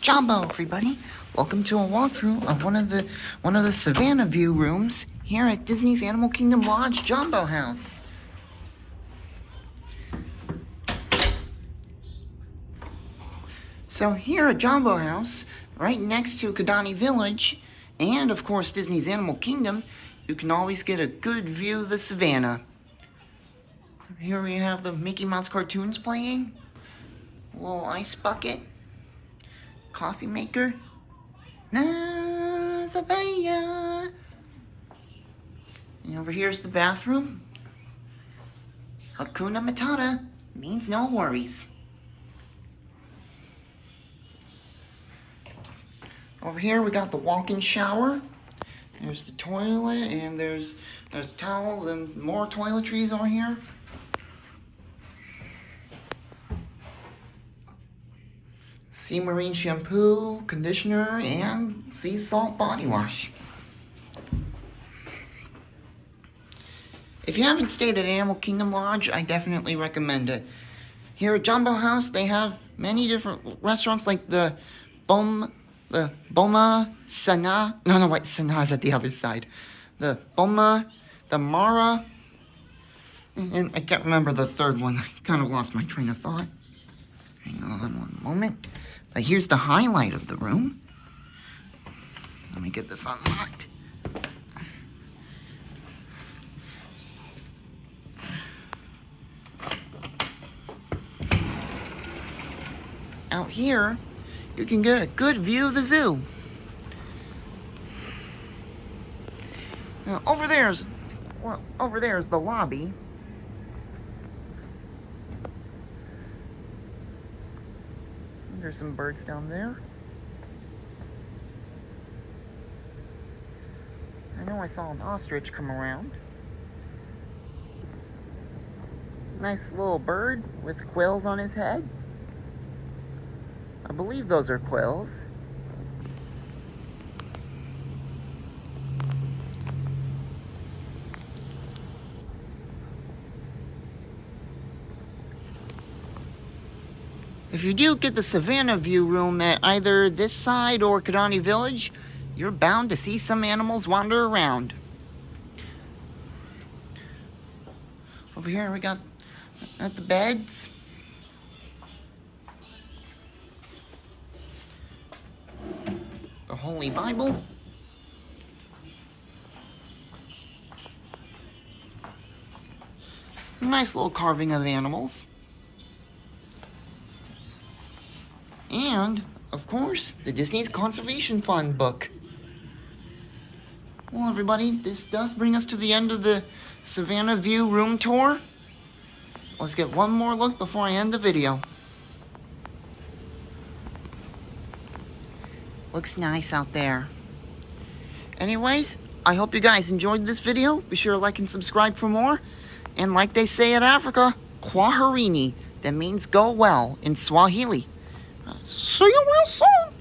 Jambo, everybody. Welcome to a walkthrough of one of the Savannah view rooms here at Disney's Animal Kingdom Lodge Jambo House. So here at Jambo House, right next to Kidani Village, and of course Disney's Animal Kingdom, you can always get a good view of the Savannah. So here we have the Mickey Mouse cartoons playing, a little ice bucket, coffee maker, Savannah. And over here's the bathroom. Hakuna Matata means no worries. Over here we got the walk-in shower. There's the toilet, and there's towels and more toiletries over here. Sea Marine shampoo, conditioner, and sea salt body wash. If you haven't stayed at Animal Kingdom Lodge, I definitely recommend it. Here at Jambo House, they have many different restaurants like the Boma, Sanaa. No, wait, Sanaa is at the other side. The Boma, the Mara, and I can't remember the third one. I kind of lost my train of thought. Hang on one moment. But here's the highlight of the room. Let me get this unlocked. Out here, you can get a good view of the zoo. Now, over there's the lobby. There's some birds down there. I know I saw an ostrich come around. Nice little bird with quills on his head. I believe those are quills. If you do get the Savannah view room at either this side or Kidani Village, you're bound to see some animals wander around. Over here we got at the beds. The Holy Bible. Nice little carving of animals. And, of course, the Disney's Conservation Fund book. Well, everybody, this does bring us to the end of the Savannah View room tour. Let's get one more look before I end the video. Looks nice out there. Anyways, I hope you guys enjoyed this video. Be sure to like and subscribe for more. And like they say in Africa, kwaherini, that means go well in Swahili. See you real soon.